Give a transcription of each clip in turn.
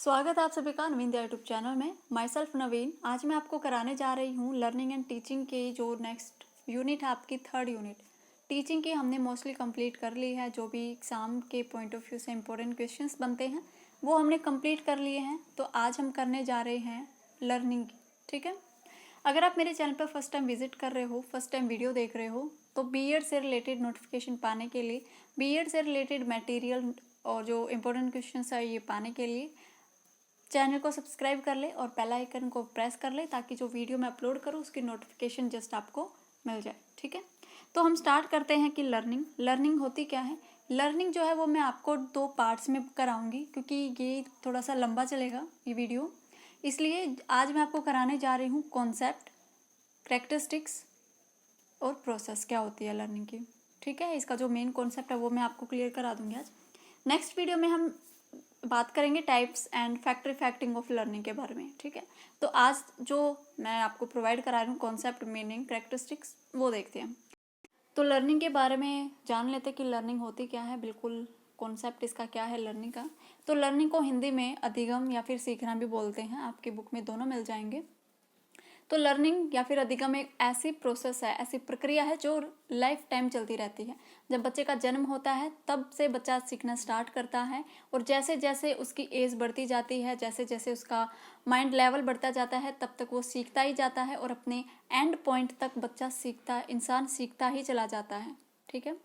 स्वागत है आप सभी का नवीन यूट्यूब चैनल में। माई सेल्फ नवीन। आज मैं आपको कराने जा रही हूँ लर्निंग एंड टीचिंग की जो नेक्स्ट यूनिट है, आपकी थर्ड यूनिट। टीचिंग की हमने मोस्टली कंप्लीट कर ली है। जो भी एग्ज़ाम के पॉइंट ऑफ व्यू से इंपॉर्टेंट क्वेश्चंस बनते हैं वो हमने कंप्लीट कर लिए हैं। तो आज हम करने जा रहे हैं लर्निंग की। ठीक है, अगर आप मेरे चैनल पर फर्स्ट टाइम विजिट कर रहे हो, फर्स्ट टाइम वीडियो देख रहे हो, तो बीएड से रिलेटेड नोटिफिकेशन पाने के लिए, बीएड से रिलेटेड मटेरियल और जो इम्पोर्टेंट क्वेश्चन है ये पाने के लिए चैनल को सब्सक्राइब कर ले और बेल आइकन को प्रेस कर ले, ताकि जो वीडियो मैं अपलोड करूँ उसकी नोटिफिकेशन जस्ट आपको मिल जाए। ठीक है, तो हम स्टार्ट करते हैं कि लर्निंग होती क्या है। लर्निंग जो है वो मैं आपको दो पार्ट्स में कराऊंगी, क्योंकि ये थोड़ा सा लंबा चलेगा ये वीडियो, इसलिए आज मैं आपको कराने जा रही हूँ कॉन्सेप्ट, कैरेक्टरिस्टिक्स और प्रोसेस क्या होती है लर्निंग की। ठीक है, इसका जो मेन कॉन्सेप्ट है वो मैं आपको क्लियर करा दूंगी आज। नेक्स्ट वीडियो में हम बात करेंगे types and factor affecting of learning के बारे में। ठीक है, तो आज जो मैं आपको प्रोवाइड करा रही हूँ कॉन्सेप्ट, मीनिंग, कैरेक्टरिस्टिक्स, वो देखते हैं। तो लर्निंग के बारे में जान लेते हैं कि लर्निंग होती क्या है। बिल्कुल कॉन्सेप्ट इसका क्या है लर्निंग का। तो लर्निंग को हिंदी में अधिगम या फिर सीखना भी बोलते हैं, आपकी बुक में दोनों मिल जाएंगे। तो लर्निंग या फिर अधिगम एक ऐसी प्रोसेस है, ऐसी प्रक्रिया है जो लाइफ टाइम चलती रहती है। जब बच्चे का जन्म होता है तब से बच्चा सीखना स्टार्ट करता है, और जैसे जैसे उसकी एज बढ़ती जाती है, जैसे जैसे उसका माइंड लेवल बढ़ता जाता है, तब तक वो सीखता ही जाता है, और अपने एंड पॉइंट तक बच्चा सीखता, इंसान सीखता ही चला जाता है। ठीक है,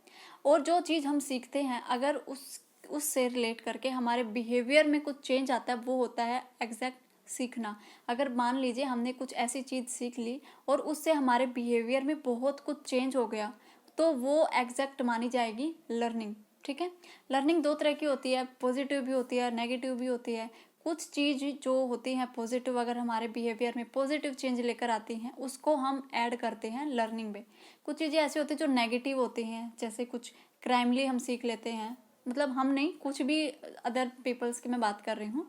और जो चीज़ हम सीखते हैं अगर उससे रिलेट करके हमारे बिहेवियर में कुछ चेंज आता है, वो होता है एग्जैक्ट सीखना। अगर मान लीजिए हमने कुछ ऐसी चीज़ सीख ली और उससे हमारे बिहेवियर में बहुत कुछ चेंज हो गया, तो वो एग्जैक्ट मानी जाएगी लर्निंग। ठीक है, लर्निंग दो तरह की होती है, पॉजिटिव भी होती है, नेगेटिव भी होती है। कुछ चीज़ जो होती हैं पॉजिटिव, अगर हमारे बिहेवियर में पॉजिटिव चेंज लेकर आती हैं, उसको हम ऐड करते हैं लर्निंग में। कुछ चीज़ें ऐसी होती हैं जो नेगेटिव होती हैं, जैसे कुछ क्राइमली हम सीख लेते हैं, मतलब हम नहीं, कुछ भी अदर पीपल्स की मैं बात कर रही हूँ।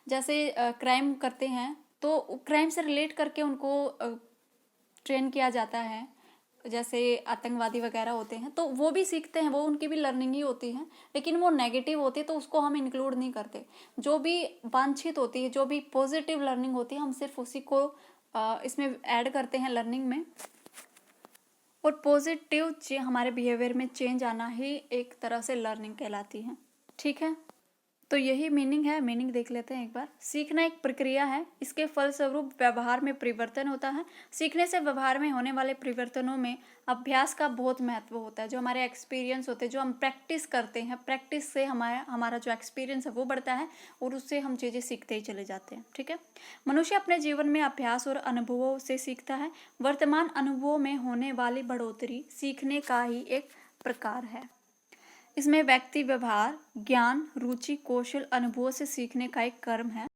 जैसे क्राइम करते हैं तो क्राइम से रिलेट करके उनको ट्रेन किया जाता है। जैसे आतंकवादी वगैरह होते हैं तो वो भी सीखते हैं, वो उनकी भी लर्निंग ही होती है, लेकिन वो नेगेटिव होती है तो उसको हम इंक्लूड नहीं करते। जो भी वांछित होती है, जो भी पॉजिटिव लर्निंग होती है, हम सिर्फ उसी को इसमें ऐड करते हैं लर्निंग में। और पॉजिटिव हमारे बिहेवियर में चेंज आना ही एक तरह से लर्निंग कहलाती है। ठीक है, तो यही मीनिंग है। मीनिंग देख लेते हैं एक बार। सीखना एक प्रक्रिया है, इसके फलस्वरूप व्यवहार में परिवर्तन होता है। सीखने से व्यवहार में होने वाले परिवर्तनों में अभ्यास का बहुत महत्व होता है। जो हमारे एक्सपीरियंस होते हैं, जो हम प्रैक्टिस करते हैं, प्रैक्टिस से हमारा जो एक्सपीरियंस है वो बढ़ता है, और उससे हम चीज़ें सीखते ही चले जाते हैं। ठीक है, मनुष्य अपने जीवन में अभ्यास और अनुभवों से सीखता है। वर्तमान अनुभवों में होने वाली बढ़ोतरी सीखने का ही एक प्रकार है। इसमें व्यक्ति व्यवहार, ज्ञान, रुचि, कौशल, अनुभवों से सीखने का एक कर्म है।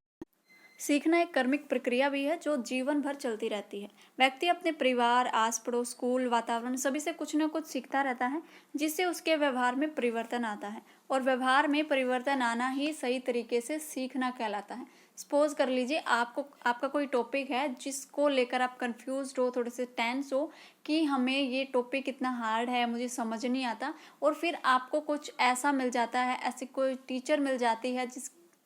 सीखना एक कर्मिक प्रक्रिया भी है जो जीवन भर चलती रहती है। व्यक्ति अपने परिवार, आस पड़ोस, स्कूल, वातावरण सभी से कुछ न कुछ सीखता रहता है, जिससे उसके व्यवहार में परिवर्तन आता है, और व्यवहार में परिवर्तन आना ही सही तरीके से सीखना कहलाता है। सपोज कर लीजिए आपका कोई टॉपिक है जिसको लेकर आप कंफ्यूज हो, थोड़े से टेंस हो कि हमें ये टॉपिक इतना हार्ड है, मुझे समझ नहीं आता, और फिर आपको कुछ ऐसा मिल जाता है, ऐसी कोई टीचर मिल जाती है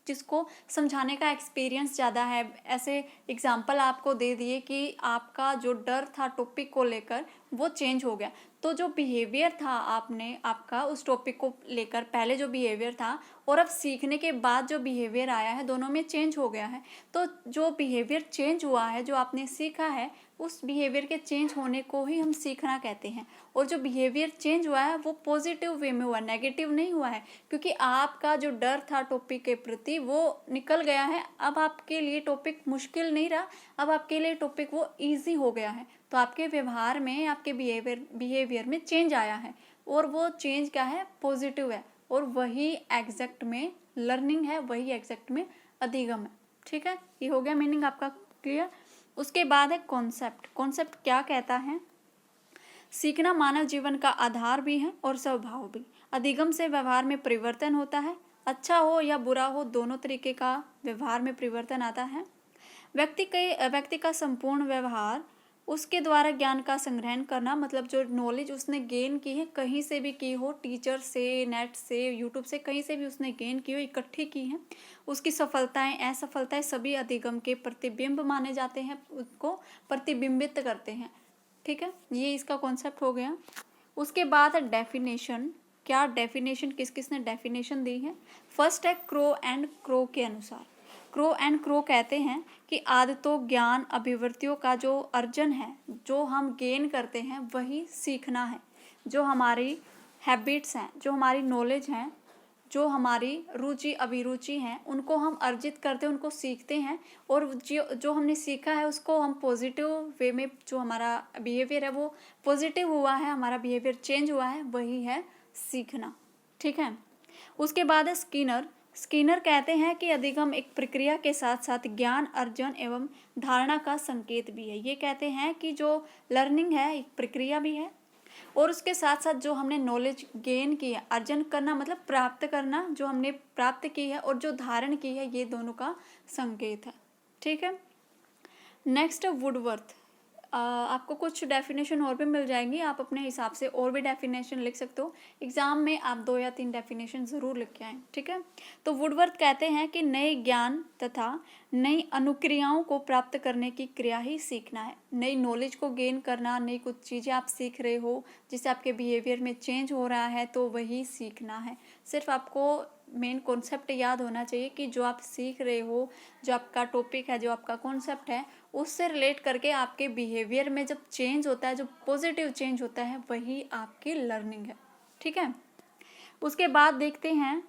जिसको समझाने का एक्सपीरियंस ज़्यादा है। ऐसे एग्जाम्पल आपको दे दिए कि आपका जो डर था टॉपिक को लेकर वो चेंज हो गया, तो जो बिहेवियर था आपका उस टॉपिक को लेकर, पहले जो बिहेवियर था और अब सीखने के बाद जो बिहेवियर आया है, दोनों में चेंज हो गया है। तो जो बिहेवियर चेंज हुआ है, जो आपने सीखा है, उस बिहेवियर के चेंज होने को ही हम सीखना कहते हैं। और जो बिहेवियर चेंज हुआ है वो पॉजिटिव वे में हुआ, नेगेटिव नहीं हुआ है, क्योंकि आपका जो डर था टॉपिक के प्रति वो निकल गया है। अब आपके लिए टॉपिक मुश्किल नहीं रहा, अब आपके लिए टॉपिक वो ईजी हो गया है। तो आपके व्यवहार में, आपके बिहेवियर में चेंज आया है, और वो चेंज क्या है, पॉजिटिव है, और वही एग्जैक्ट में लर्निंग है, वही एग्जैक्ट में अधिगम है। ठीक है, ये हो गया मीनिंग आपका क्लियर। उसके बाद है कॉन्सेप्ट। कॉन्सेप्ट क्या कहता है? सीखना मानव जीवन का आधार भी है और स्वभाव भी। अधिगम से व्यवहार में परिवर्तन होता है, अच्छा हो या बुरा हो, दोनों तरीके का व्यवहार में परिवर्तन आता है। व्यक्ति का संपूर्ण व्यवहार उसके द्वारा ज्ञान का संग्रहण करना, मतलब जो नॉलेज उसने गेन की है कहीं से भी की हो, टीचर से, नेट से, यूट्यूब से, कहीं से भी उसने गेन की हो, इकट्ठी की है, उसकी सफलताएं असफलताएं सभी अधिगम के प्रतिबिंब माने जाते हैं, उसको प्रतिबिंबित करते हैं। ठीक है, ये इसका कॉन्सेप्ट हो गया। उसके बाद डेफिनेशन। क्या डेफिनेशन, किस किसने डेफिनेशन दी है? फर्स्ट है क्रो एंड क्रो के अनुसार। क्रो एंड क्रो कहते हैं कि आदतों, ज्ञान, अभिवृत्तियों का जो अर्जन है, जो हम गेन करते हैं वही सीखना है। जो हमारी हैबिट्स हैं, जो हमारी नॉलेज हैं, जो हमारी रुचि अभिरुचि हैं, उनको हम अर्जित करते हैं, उनको सीखते हैं, और जो हमने सीखा है उसको हम पॉजिटिव वे में, जो हमारा बिहेवियर है वो पॉजिटिव हुआ है, हमारा बिहेवियर चेंज हुआ है, वही है सीखना। ठीक है। उसके बाद है स्किनर। स्किनर कहते हैं कि अधिगम एक प्रक्रिया के साथ साथ ज्ञान अर्जन एवं धारणा का संकेत भी है। ये कहते हैं कि जो लर्निंग है एक प्रक्रिया भी है, और उसके साथ साथ जो हमने नॉलेज गेन की है, अर्जन करना मतलब प्राप्त करना, जो हमने प्राप्त की है और जो धारण की है, ये दोनों का संकेत है। ठीक है। Next Woodworth. आपको कुछ डेफिनेशन और भी मिल जाएंगी, आप अपने हिसाब से और भी डेफिनेशन लिख सकते हो। एग्जाम में आप 2 या 3 डेफिनेशन ज़रूर लिख के आएँ। ठीक है। तो वुडवर्थ कहते हैं कि नए ज्ञान तथा नई अनुक्रियाओं को प्राप्त करने की क्रिया ही सीखना है। नई नॉलेज को गेन करना, नई कुछ चीज़ें आप सीख रहे हो जिससे आपके बिहेवियर में चेंज हो रहा है, तो वही सीखना है। सिर्फ आपको मेन कॉन्सेप्ट याद होना चाहिए कि जो आप सीख रहे हो, जो आपका टॉपिक है, जो आपका कॉन्सेप्ट है, उससे रिलेट करके आपके बिहेवियर में जब चेंज होता है, जो पॉजिटिव चेंज होता है, वही आपकी लर्निंग है। ठीक है। उसके बाद देखते हैं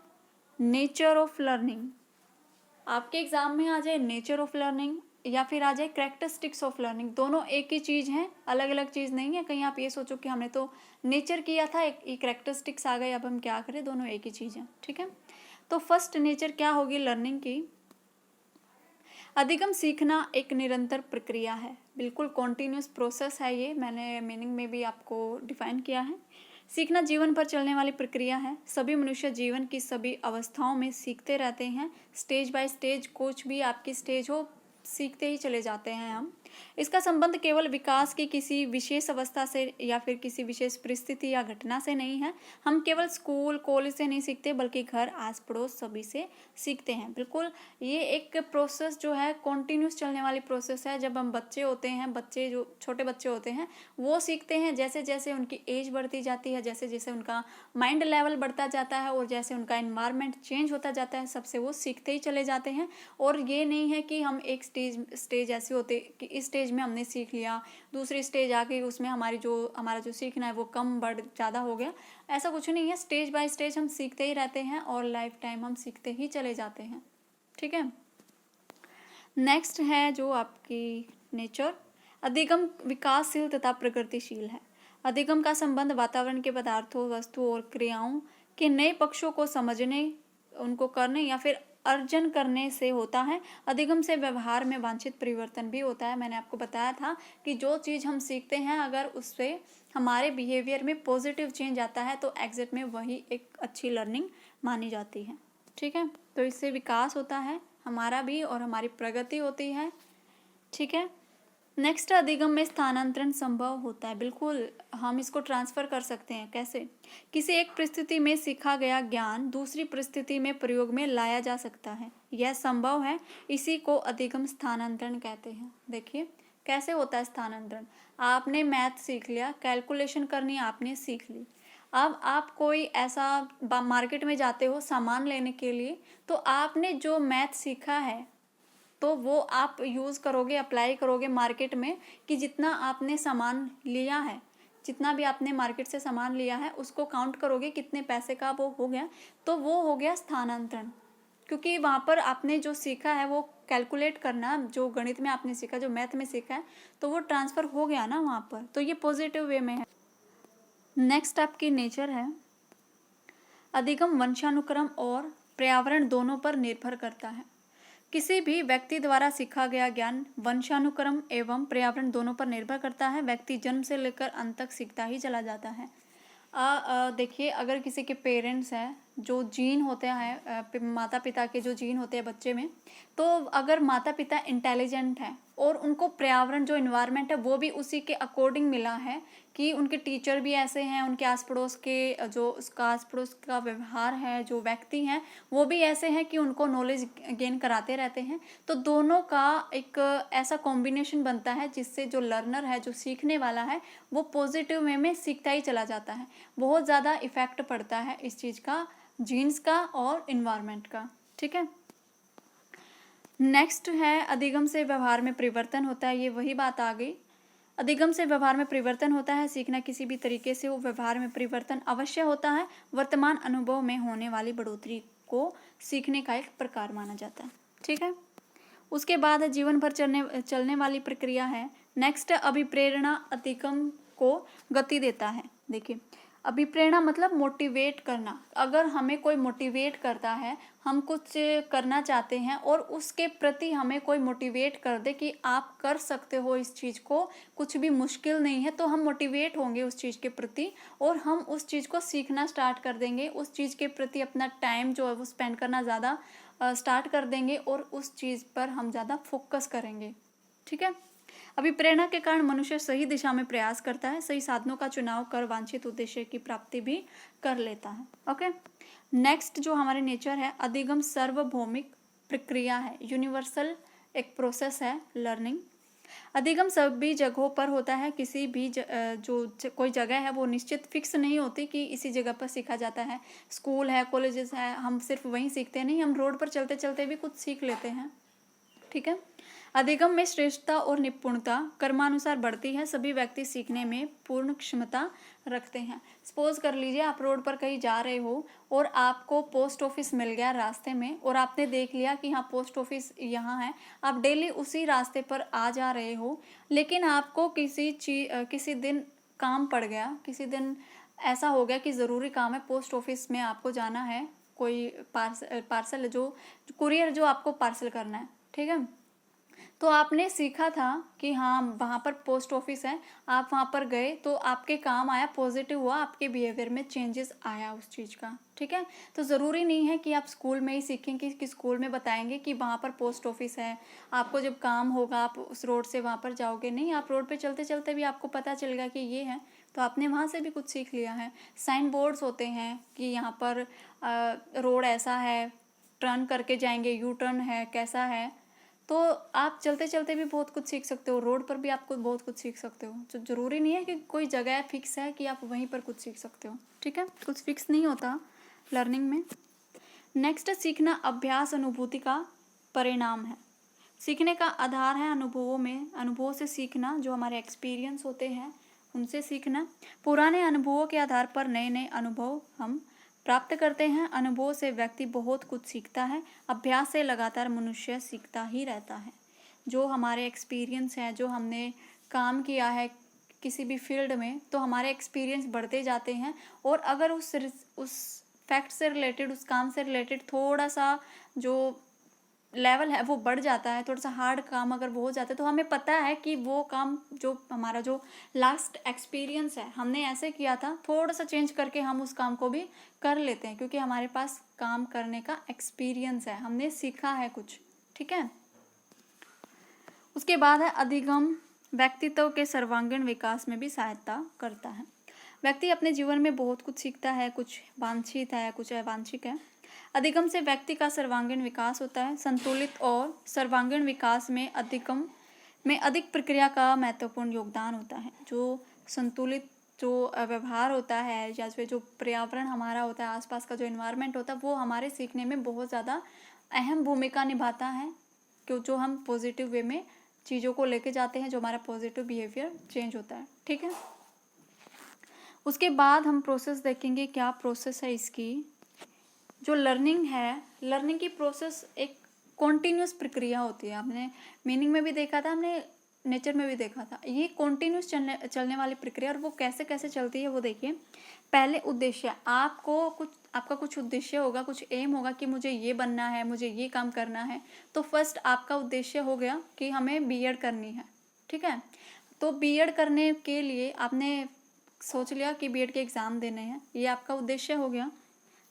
नेचर ऑफ लर्निंग। आपके एग्जाम में आ जाए नेचर ऑफ लर्निंग या फिर आ जाए कैरेक्टरिस्टिक्स ऑफ लर्निंग, दोनों एक ही चीज़ हैं, अलग अलग चीज़ नहीं है। कहीं आप ये सोचो कि हमने तो नेचर किया था, एक कैरेक्टरिस्टिक्स आ गए, अब हम क्या करें, दोनों एक ही चीज़ है। ठीक है। तो फर्स्ट नेचर क्या होगी लर्निंग की? अधिगम सीखना एक निरंतर प्रक्रिया है, बिल्कुल कॉन्टिन्यूस प्रोसेस है। ये मैंने मीनिंग में भी आपको डिफाइन किया है। सीखना जीवन भर चलने वाली प्रक्रिया है। सभी मनुष्य जीवन की सभी अवस्थाओं में सीखते रहते हैं। स्टेज बाय स्टेज, कुछ भी आपकी स्टेज हो, सीखते ही चले जाते हैं हम। इसका संबंध केवल विकास की किसी विशेष अवस्था से या फिर किसी विशेष परिस्थिति या घटना से नहीं है। हम केवल स्कूल कॉलेज से नहीं सीखते, बल्कि घर, आस पड़ोस सभी से सीखते हैं। बिल्कुल ये एक प्रोसेस जो है कॉन्टिन्यूस चलने वाली प्रोसेस है। जब हम बच्चे होते हैं, बच्चे जो छोटे बच्चे होते हैं वो सीखते हैं, जैसे जैसे उनकी एज बढ़ती जाती है, जैसे जैसे उनका माइंड लेवल बढ़ता जाता है, और जैसे उनका एनवायरनमेंट चेंज होता जाता है, सबसे वो सीखते ही चले जाते हैं। और ये नहीं है कि हम एक स्टेज ऐसी होते कि इस स्टेज में हमने सीख लिया, दूसरी स्टेज आके उसमें हमारा जो सीखना है वो कम बढ़ ज़्यादा हो गया, ऐसा कुछ नहीं है। स्टेज बाय स्टेज हम सीखते ही रहते हैं और लाइफ टाइम हम सीखते ही चले जाते हैं। ठीक है। नेक्स्ट है जो आपकी नेचर। अधिगम विकासशील तथा प्रगतिशील है। अधिगम का संबंध वातावरण के पदार्थों, वस्तुओं और क्रियाओं के नए पक्षों को समझने, उनको करने या फिर अर्जन करने से होता है। अधिगम से व्यवहार में वांछित परिवर्तन भी होता है। मैंने आपको बताया था कि जो चीज़ हम सीखते हैं, अगर उससे हमारे बिहेवियर में पॉजिटिव चेंज आता है, तो एग्जिट में वही एक अच्छी लर्निंग मानी जाती है। ठीक है। तो इससे विकास होता है हमारा भी और हमारी प्रगति होती है। ठीक है। नेक्स्ट, अधिगम में स्थानांतरण संभव होता है। बिल्कुल हम इसको ट्रांसफ़र कर सकते हैं। कैसे? किसी एक परिस्थिति में सीखा गया ज्ञान दूसरी परिस्थिति में प्रयोग में लाया जा सकता है, यह संभव है। इसी को अधिगम स्थानांतरण कहते हैं। देखिए कैसे होता है स्थानांतरण। आपने मैथ सीख लिया, कैलकुलेशन करनी आपने सीख ली। अब आप कोई ऐसा मार्केट में जाते हो सामान लेने के लिए, तो आपने जो मैथ सीखा है तो वो आप यूज़ करोगे, अप्लाई करोगे मार्केट में, कि जितना आपने सामान लिया है, जितना भी आपने मार्केट से सामान लिया है, उसको काउंट करोगे कितने पैसे का वो हो गया, तो वो हो गया स्थानांतरण। क्योंकि वहाँ पर आपने जो सीखा है वो कैलकुलेट करना, जो गणित में आपने सीखा, जो मैथ में सीखा है, तो वो ट्रांसफ़र हो गया ना वहाँ पर, तो ये पॉजिटिव वे में है। नेक्स्ट आपकी नेचर है। अधिगम वंशानुक्रम और पर्यावरण दोनों पर निर्भर करता है। किसी भी व्यक्ति द्वारा सीखा गया ज्ञान वंशानुक्रम एवं पर्यावरण दोनों पर निर्भर करता है। व्यक्ति जन्म से लेकर अंत तक सीखता ही चला जाता है। देखिए अगर किसी के पेरेंट्स हैं जो जीन होते हैं माता पिता के जो जीन होते हैं बच्चे में, तो अगर माता पिता इंटेलिजेंट हैं और उनको पर्यावरण जो इन्वायरमेंट है वो भी उसी के अकॉर्डिंग मिला है कि उनके टीचर भी ऐसे हैं, उनके आस पड़ोस के जो उसका आस पड़ोस का व्यवहार है, जो व्यक्ति हैं वो भी ऐसे हैं कि उनको नॉलेज गेन कराते रहते हैं, तो दोनों का एक ऐसा कॉम्बिनेशन बनता है जिससे जो लर्नर है, जो सीखने वाला है, वो पॉजिटिव वे में सीखता ही चला जाता है। बहुत ज़्यादा इफ़ेक्ट पड़ता है इस चीज़ का, जीन्स का और इन्वायरमेंट का। ठीक है, नेक्स्ट है अधिगम से व्यवहार में परिवर्तन होता है। ये वही बात आ गई, अधिगम से व्यवहार में परिवर्तन होता है। सीखना किसी भी तरीके से हो, व्यवहार में परिवर्तन अवश्य होता है। वर्तमान अनुभव में होने वाली बढ़ोतरी को सीखने का एक प्रकार माना जाता है। ठीक है, उसके बाद है जीवन भर चलने वाली प्रक्रिया है। नेक्स्ट, अभिप्रेरणा अधिगम को गति देता है। देखिए, अभिप्रेरणा मतलब मोटिवेट करना। अगर हमें कोई मोटिवेट करता है, हम कुछ करना चाहते हैं और उसके प्रति हमें कोई मोटिवेट कर दे कि आप कर सकते हो इस चीज़ को, कुछ भी मुश्किल नहीं है, तो हम मोटिवेट होंगे उस चीज़ के प्रति और हम उस चीज़ को सीखना स्टार्ट कर देंगे। उस चीज़ के प्रति अपना टाइम जो है वो स्पेंड करना ज़्यादा स्टार्ट कर देंगे और उस चीज़ पर हम ज़्यादा फोकस करेंगे। ठीक है, अभिप्रेरणा के कारण मनुष्य सही दिशा में प्रयास करता है, सही साधनों का चुनाव कर वांछित उद्देश्य की प्राप्ति भी कर लेता है। ओके, नेक्स्ट जो हमारे नेचर है, अधिगम सार्वभौमिक प्रक्रिया है, यूनिवर्सल एक प्रोसेस है लर्निंग। अधिगम सभी जगहों पर होता है। किसी भी कोई जगह है वो निश्चित फिक्स नहीं होती कि इसी जगह पर सीखा जाता है। स्कूल है, कॉलेजेस है, हम सिर्फ वहीं सीखते नहीं, हम रोड पर चलते चलते भी कुछ सीख लेते हैं। ठीक है, अधिगम में श्रेष्ठता और निपुणता कर्मानुसार बढ़ती है। सभी व्यक्ति सीखने में पूर्ण क्षमता रखते हैं। सपोज कर लीजिए आप रोड पर कहीं जा रहे हो और आपको पोस्ट ऑफिस मिल गया रास्ते में और आपने देख लिया कि हाँ पोस्ट ऑफिस यहाँ है, आप डेली उसी रास्ते पर आ जा रहे हो, लेकिन आपको किसी दिन काम पड़ गया, किसी दिन ऐसा हो गया कि ज़रूरी काम है, पोस्ट ऑफिस में आपको जाना है, कोई पार्सल जो कुरियर जो आपको पार्सल करना है। ठीक है, तो आपने सीखा था कि हाँ वहाँ पर पोस्ट ऑफिस है, आप वहाँ पर गए तो आपके काम आया, पॉजिटिव हुआ, आपके बिहेवियर में चेंजेस आया उस चीज़ का। ठीक है, तो ज़रूरी नहीं है कि आप स्कूल में ही सीखेंगे कि स्कूल में बताएंगे कि वहाँ पर पोस्ट ऑफिस है, आपको जब काम होगा आप उस रोड से वहाँ पर जाओगे। नहीं, आप रोड पे चलते चलते भी आपको पता चलेगा कि ये है, तो आपने वहाँ से भी कुछ सीख लिया है। साइन बोर्ड्स होते हैं कि यहाँ पर रोड ऐसा है, टर्न करके जाएंगे, यू टर्न है, कैसा है, तो आप चलते चलते भी बहुत कुछ सीख सकते हो। रोड पर भी आप बहुत कुछ सीख सकते हो। तो ज़रूरी नहीं है कि कोई जगह फिक्स है कि आप वहीं पर कुछ सीख सकते हो। ठीक है, कुछ फिक्स नहीं होता लर्निंग में। नेक्स्ट, सीखना अभ्यास अनुभूति का परिणाम है। सीखने का आधार है अनुभवों में, अनुभवों से सीखना, जो हमारे एक्सपीरियंस होते हैं उनसे सीखना। पुराने अनुभवों के आधार पर नए नए अनुभव हम प्राप्त करते हैं। अनुभव से व्यक्ति बहुत कुछ सीखता है। अभ्यास से लगातार मनुष्य सीखता ही रहता है। जो हमारे एक्सपीरियंस है, जो हमने काम किया है किसी भी फील्ड में, तो हमारे एक्सपीरियंस बढ़ते जाते हैं और अगर उस फैक्ट से रिलेटेड, उस काम से रिलेटेड थोड़ा सा जो लेवल है वो बढ़ जाता है, थोड़ा सा हार्ड काम अगर वो हो जाता है, तो हमें पता है कि वो काम जो हमारा जो लास्ट एक्सपीरियंस है हमने ऐसे किया था, थोड़ा सा चेंज करके हम उस काम को भी कर लेते हैं, क्योंकि हमारे पास काम करने का एक्सपीरियंस है, हमने सीखा है कुछ। ठीक है, उसके बाद है अधिगम व्यक्तित्व के सर्वांगीण विकास में भी सहायता करता है। व्यक्ति अपने जीवन में बहुत कुछ सीखता है, कुछ वांछित है, कुछ अवांछित है। अधिगम से व्यक्ति का सर्वांगीण विकास होता है। संतुलित और सर्वांगीण विकास में अधिगम में अधिक प्रक्रिया का महत्वपूर्ण योगदान होता है। जो संतुलित जो व्यवहार होता है या फिर जो पर्यावरण हमारा होता है, आसपास का जो एनवायरनमेंट होता है, वो हमारे सीखने में बहुत ज़्यादा अहम भूमिका निभाता है, क्यों जो हम पॉजिटिव वे में चीज़ों को लेके जाते हैं, जो हमारा पॉजिटिव बिहेवियर चेंज होता है। ठीक है, उसके बाद हम प्रोसेस देखेंगे, क्या प्रोसेस है इसकी। जो लर्निंग है, लर्निंग की प्रोसेस एक कॉन्टीन्यूस प्रक्रिया होती है। आपने मीनिंग में भी देखा था, हमने नेचर में भी देखा था। ये कॉन्टीन्यूस चलने वाली प्रक्रिया, और वो कैसे कैसे चलती है वो देखिए। पहले उद्देश्य, आपका कुछ उद्देश्य होगा, कुछ एम होगा कि मुझे ये बनना है, मुझे ये काम करना है। तो फर्स्ट आपका उद्देश्य हो गया कि हमें बीएड करनी है। ठीक है, तो बीएड करने के लिए आपने सोच लिया कि बीएड के एग्ज़ाम देने हैं, ये आपका उद्देश्य हो गया।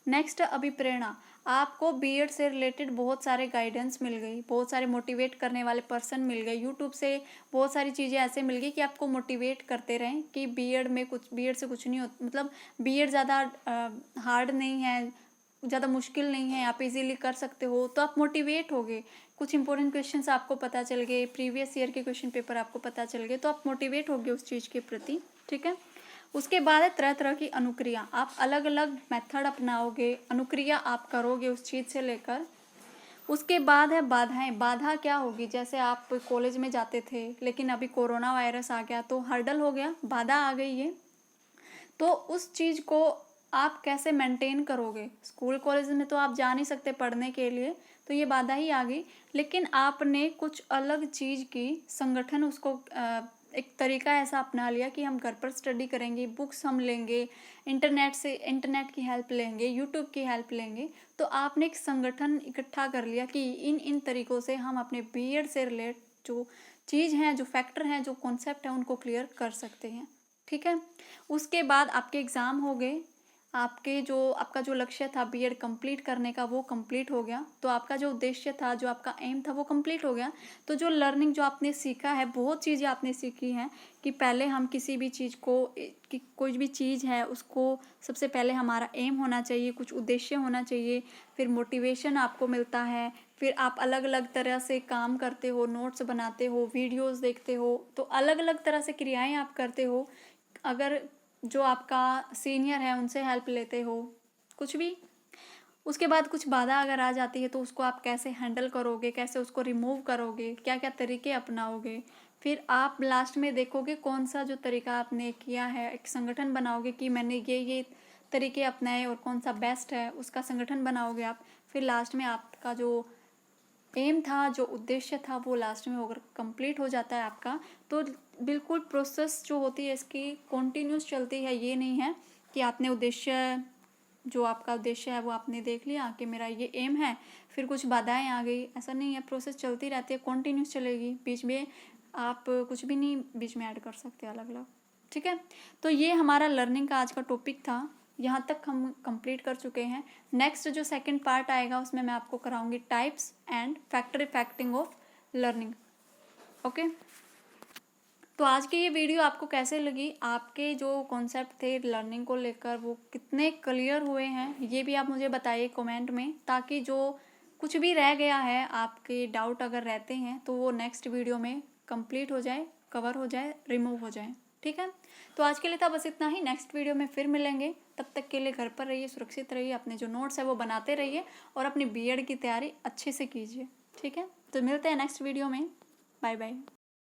नेक्स्ट अभिप्रेरणा, आपको बीएड से रिलेटेड बहुत सारे गाइडेंस मिल गई, बहुत सारे मोटिवेट करने वाले पर्सन मिल गए, यूट्यूब से बहुत सारी चीज़ें ऐसे मिल गई कि आपको मोटिवेट करते रहें कि बीएड से कुछ नहीं होता, मतलब बीएड ज़्यादा हार्ड नहीं है, ज़्यादा मुश्किल नहीं है, आप इजीली कर सकते हो, तो आप मोटिवेट हो गए। कुछ इंपॉर्टेंट क्वेश्चंस आपको पता चल गए, प्रीवियस ईयर के क्वेश्चन पेपर आपको पता चल गए, तो आप मोटिवेट हो गए उस चीज़ के प्रति। ठीक है। उसके बाद है तरह तरह की अनुक्रिया, आप अलग अलग मेथड अपनाओगे, अनुक्रिया आप करोगे उस चीज़ से लेकर। उसके बाद है बाधाएं, बाधा क्या होगी, जैसे आप कॉलेज में जाते थे लेकिन अभी कोरोना वायरस आ गया तो हर्डल हो गया, बाधा आ गई है, तो उस चीज़ को आप कैसे मेंटेन करोगे। स्कूल कॉलेज में तो आप जा नहीं सकते पढ़ने के लिए, तो ये बाधा ही आ गई, लेकिन आपने कुछ अलग चीज़ की, संगठन उसको एक तरीका ऐसा अपना लिया कि हम घर पर स्टडी करेंगे, बुक्स हम लेंगे, इंटरनेट की हेल्प लेंगे, यूट्यूब की हेल्प लेंगे, तो आपने एक संगठन इकट्ठा कर लिया कि इन तरीक़ों से हम अपने बीएड से रिलेट जो चीज़ हैं, जो फैक्टर हैं, जो कॉन्सेप्ट हैं, उनको क्लियर कर सकते हैं। ठीक है। उसके बाद आपके एग्ज़ाम हो गए, आपका जो लक्ष्य था बीएड कंप्लीट करने का वो कंप्लीट हो गया, तो आपका जो उद्देश्य था, जो आपका एम था वो कंप्लीट हो गया। तो जो लर्निंग जो आपने सीखा है, बहुत चीज़ें आपने सीखी हैं कि पहले हम किसी भी चीज़ को कि कोई भी चीज़ है उसको सबसे पहले हमारा एम होना चाहिए, कुछ उद्देश्य होना चाहिए, फिर मोटिवेशन आपको मिलता है, फिर आप अलग अलग तरह से काम करते हो, नोट्स बनाते हो, वीडियोज़ देखते हो, तो अलग अलग तरह से क्रियाएँ आप करते हो। अगर जो आपका सीनियर है उनसे हेल्प लेते हो, कुछ भी। उसके बाद कुछ बाधा अगर आ जाती है तो उसको आप कैसे हैंडल करोगे, कैसे उसको रिमूव करोगे, क्या क्या तरीके अपनाओगे, फिर आप लास्ट में देखोगे कौन सा जो तरीका आपने किया है, एक संगठन बनाओगे कि मैंने ये तरीके अपनाए और कौन सा बेस्ट है, उसका संगठन बनाओगे आप। फिर लास्ट में आपका जो एम था, जो उद्देश्य था, वो लास्ट में अगर कंप्लीट हो जाता है आपका, तो बिल्कुल प्रोसेस जो होती है इसकी कंटिन्यूस चलती है। ये नहीं है कि आपने जो आपका उद्देश्य है वो आपने देख लिया कि मेरा ये एम है, फिर कुछ बाधाएं आ गई, ऐसा नहीं है। प्रोसेस चलती रहती है, कंटिन्यूस चलेगी, बीच में आप कुछ भी नहीं बीच में ऐड कर सकते अलग अलग। ठीक है। तो ये हमारा लर्निंग का आज का टॉपिक था, यहाँ तक हम कंप्लीट कर चुके हैं। नेक्स्ट जो सेकंड पार्ट आएगा उसमें मैं आपको कराऊंगी types and factor affecting of learning. Okay. तो आज की ये वीडियो आपको कैसे लगी, आपके जो कॉन्सेप्ट थे लर्निंग को लेकर वो कितने क्लियर हुए हैं, ये भी आप मुझे बताइए कमेंट में, ताकि जो कुछ भी रह गया है, आपके डाउट अगर रहते हैं तो वो नेक्स्ट वीडियो में कंप्लीट हो जाए, कवर हो जाए, रिमूव हो जाए। ठीक है। तो आज के लिए था बस इतना ही, नेक्स्ट वीडियो में फिर मिलेंगे। तब तक के लिए घर पर रहिए, सुरक्षित रहिए, अपने जो नोट्स है वो बनाते रहिए और अपनी बीएड की तैयारी अच्छे से कीजिए। ठीक है। तो मिलते हैं नेक्स्ट वीडियो में। Bye bye.